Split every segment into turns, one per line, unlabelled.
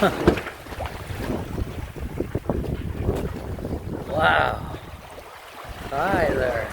Wow. Hi there.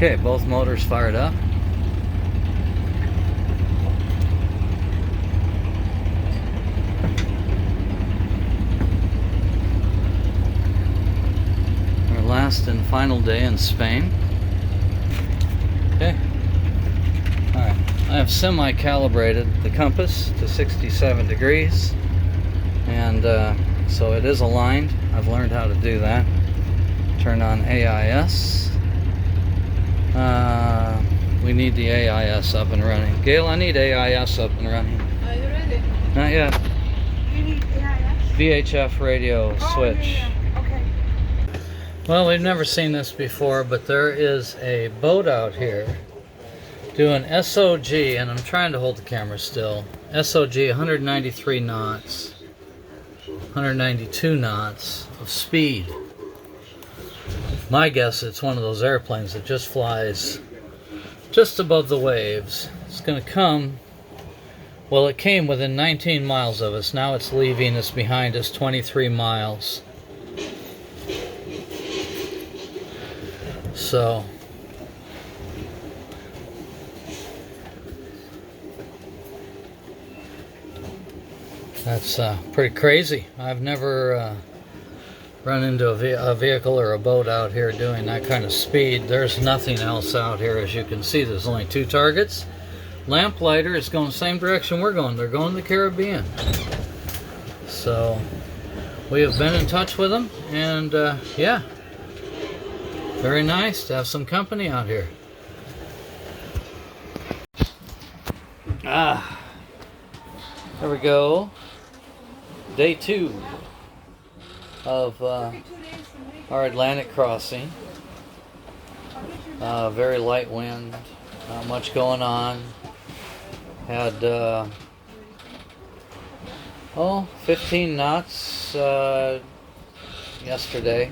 Okay, both motors fired up. Our last and final day in Spain. Okay. Alright, I have semi-calibrated the compass to 67 degrees. And so it is aligned. I've learned how to do that. Turn on AIS. We need the AIS up and running. Gail, I need AIS up and running.
Are you ready?
Not yet.
You need AIS?
VHF radio switch.
Yeah. Okay.
Well, we've never seen this before, but there is a boat out here doing SOG, and I'm trying to hold the camera still. SOG 193 knots, 192 knots of speed. My guess it's one of those airplanes that just flies just above the waves. It's going to come, well, it came within 19 miles of us. Now it's leaving us behind us 23 miles. So that's pretty crazy. I've never run into a vehicle or a boat out here doing that kind of speed. There's nothing else out here, as you can see. There's only two targets. Lamplighter is going the same direction we're going. They're going to the Caribbean. So we have been in touch with them, and yeah, very nice to have some company out here. There we go. Day 2 of our Atlantic crossing. Very light wind, not much going on. Had 15 knots yesterday.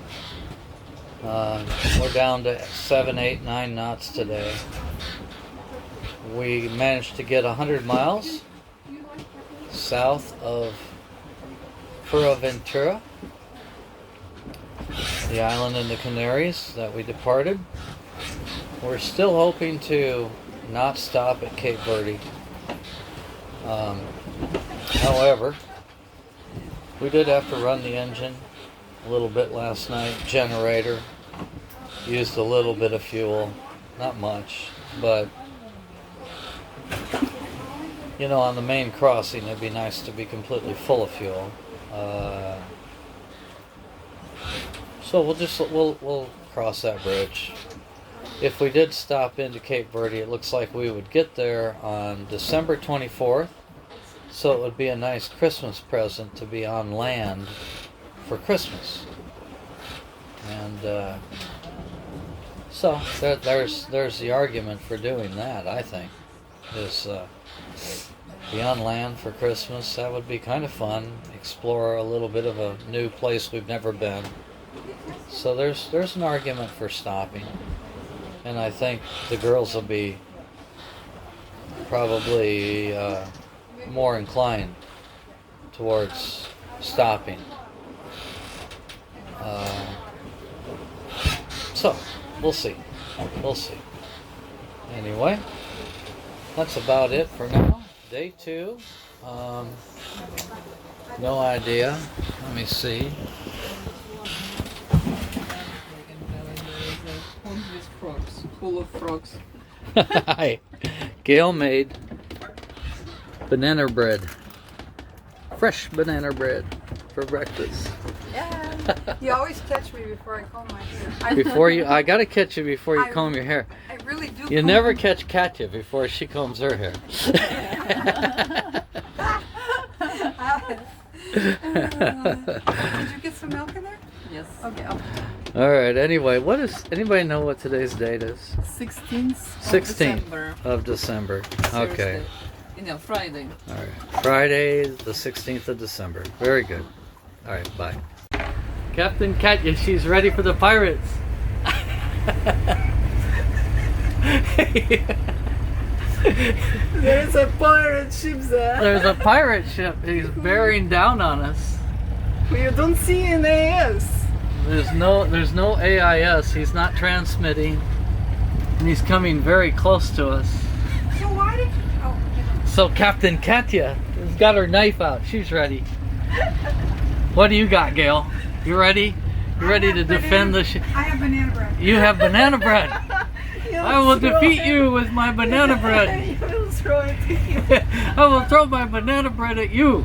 We're down to 7, 8, 9 knots today. We managed to get 100 miles south of Fuerteventura, the island in the Canaries that we departed. We're still hoping to not stop at Cape Verde. However, we did have to run the engine a little bit last night. Generator. Used a little bit of fuel. Not much, but you know, on the main crossing it'd be nice to be completely full of fuel. So we'll cross that bridge. If we did stop into Cape Verde, it looks like we would get there on December 24th. So it would be a nice Christmas present to be on land for Christmas. And so there's the argument for doing that, I think, is be on land for Christmas. That would be kind of fun. Explore a little bit of a new place we've never been. So there's an argument for stopping. And I think the girls will be probably more inclined towards stopping. So, we'll see. We'll see. Anyway, that's about it for now. Day 2. No idea. Let me see.
Full of frogs.
Hi. Gail made banana bread. Fresh banana bread for breakfast.
Yeah.
You always catch me before I comb my hair.
I gotta catch you before you comb your hair.
I really do.
You never catch Katya before she combs her hair.
Did you get some milk in there?
Yes.
Okay.
All right. Anyway, anybody know what today's date is?
16th
16th of December. Okay.
No, Friday.
All right. Friday, the 16th of December. Very good. All right. Bye. Captain Katya, she's ready for the pirates.
There's a pirate ship there.
There's a pirate ship. He's bearing down on us.
You don't see an AS.
There's no AIS. He's not transmitting, and he's coming very close to us.
So why did you? Oh,
So Captain Katya has got her knife out. She's ready. What do you got, Gail? You ready? You ready to defend the ship?
I have banana bread.
You have banana bread. I will defeat you with my banana bread.
You will throw it to you.
I will throw my banana bread at you.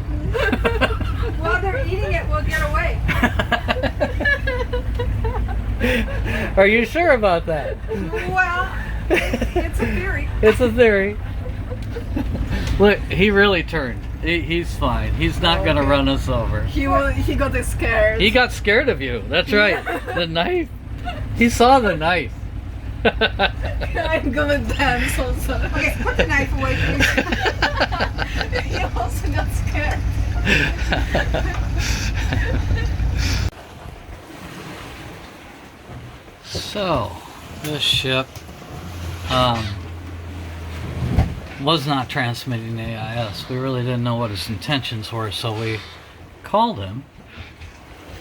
While they're eating it, we'll get away.
Are you sure about that?
Well, it's a theory.
It's a theory. Look, he really turned. He's fine. He's not gonna run us over.
He got scared.
He got scared of you. That's right. The knife. He saw the knife.
I'm gonna dance also.
Okay, put the knife away, please.
He also got scared.
So, this ship was not transmitting AIS. We really didn't know what his intentions were, so we called him,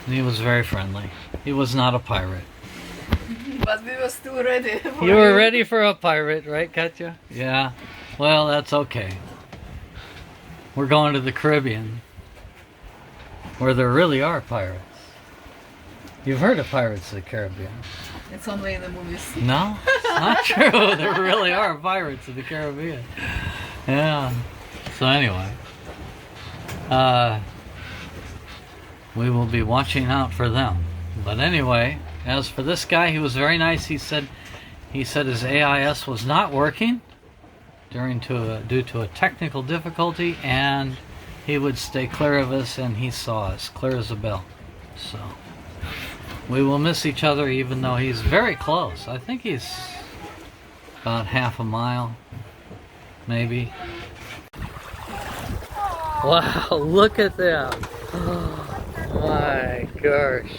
and he was very friendly. He was not a pirate.
But we were still ready.
You were ready for a pirate, right, Katya? Yeah. Well, that's okay. We're going to the Caribbean, where there really are pirates. You've heard of Pirates of the Caribbean?
It's only in the movies.
No, it's not true. There really are pirates of the Caribbean. Yeah. So anyway, we will be watching out for them. But anyway, as for this guy, he was very nice. He said his AIS was not working due to a technical difficulty, and he would stay clear of us, and he saw us clear as a bell. So we will miss each other, even though he's very close. I think he's about half a mile, maybe. Wow, look at them. Oh, my gosh.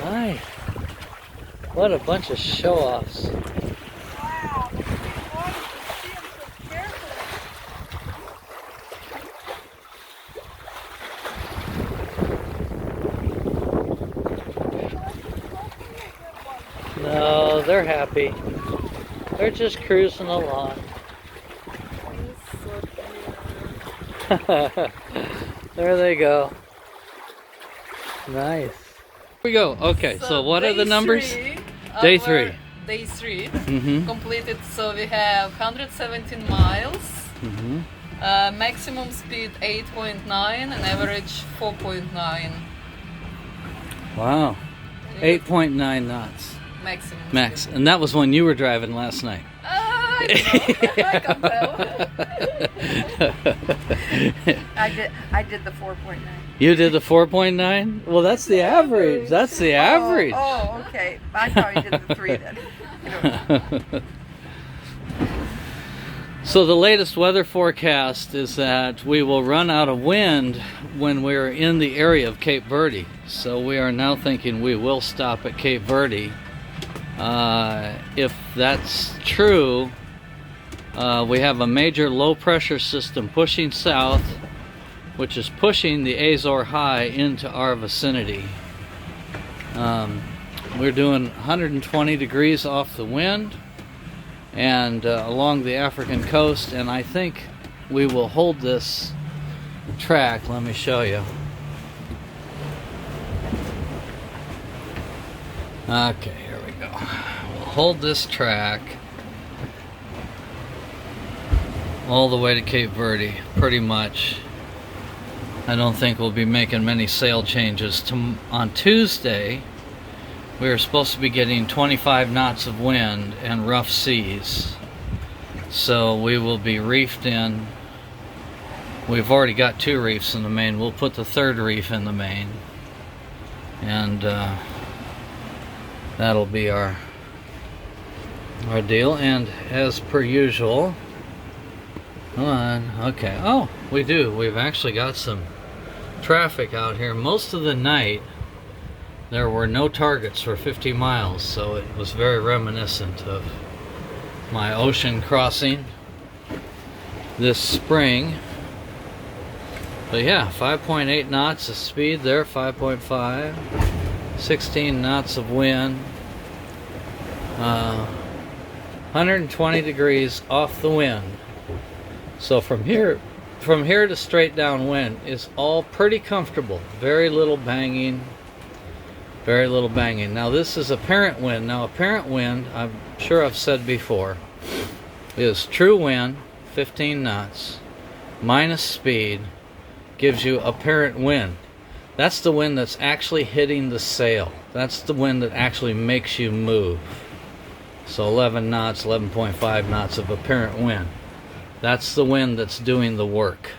Hi. What a bunch of show-offs.
Wow. Why did you see him so carefully?
No, they're happy. They're just cruising along. There they go. Nice. Here we go. Okay, so what are the numbers? Day 3.
Day 3
Mm-hmm.
completed. So we have 117 miles.
Mm-hmm.
Maximum speed 8.9 and average 4.9.
Wow. 8.9 knots.
Maximum.
Max.
Speed.
And that was when you were driving last night.
I don't know. I can't tell.
I did the 4.9.
You did the 4.9? Well, that's the average. That's the average.
Oh, okay. I thought you did the 3 then. I don't know.
So the latest weather forecast is that we will run out of wind when we're in the area of Cape Verde. So we are now thinking we will stop at Cape Verde. If that's true, we have a major low pressure system pushing south, which is pushing the Azore High into our vicinity. We're doing 120 degrees off the wind and along the African coast, and I think we will hold this track. Let me show you. Okay, here we go. We'll hold this track all the way to Cape Verde, pretty much. I don't think we'll be making many sail changes. On Tuesday, we are supposed to be getting 25 knots of wind and rough seas. So we will be reefed in. We've already got 2 reefs in the main. We'll put the 3rd reef in the main. And that'll be our deal. And as per usual, hold on, okay, oh, we've actually got some traffic out here. Most of the night there were no targets for 50 miles, so it was very reminiscent of my ocean crossing this spring. But yeah, 5.8 knots of speed there, 5.5, 16 knots of wind, 120 degrees off the wind. So from here to straight down wind is all pretty comfortable. Very little banging. Very little banging. Now this is apparent wind. Now apparent wind, I'm sure I've said before, is true wind, 15 knots, minus speed, gives you apparent wind. That's the wind that's actually hitting the sail. That's the wind that actually makes you move. So 11 knots, 11.5 knots of apparent wind. That's the wind that's doing the work.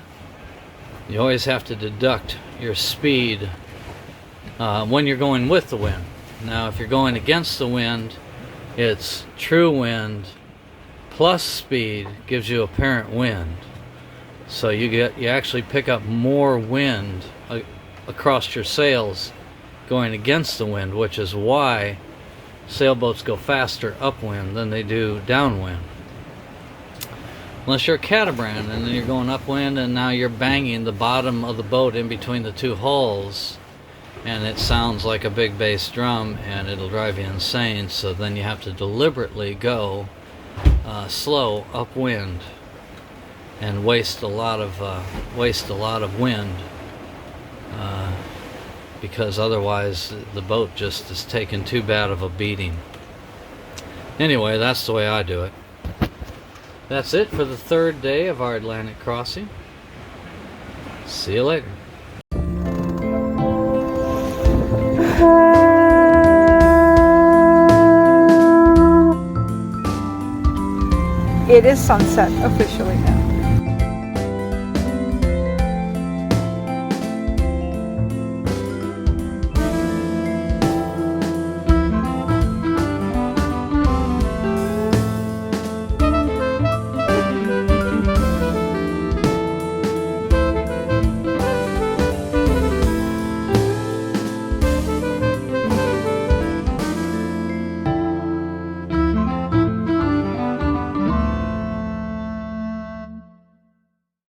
You always have to deduct your speed when you're going with the wind. Now if you're going against the wind, it's true wind plus speed gives you apparent wind. So you actually pick up more wind across your sails going against the wind, which is why sailboats go faster upwind than they do downwind. Unless you're a catamaran and then you're going upwind and now you're banging the bottom of the boat in between the 2 hulls and it sounds like a big bass drum and it'll drive you insane, so then you have to deliberately go slow upwind and waste a lot of wind because otherwise the boat just is taking too bad of a beating. Anyway, that's the way I do it. That's it for the 3rd day of our Atlantic crossing. See you later.
It is sunset officially now.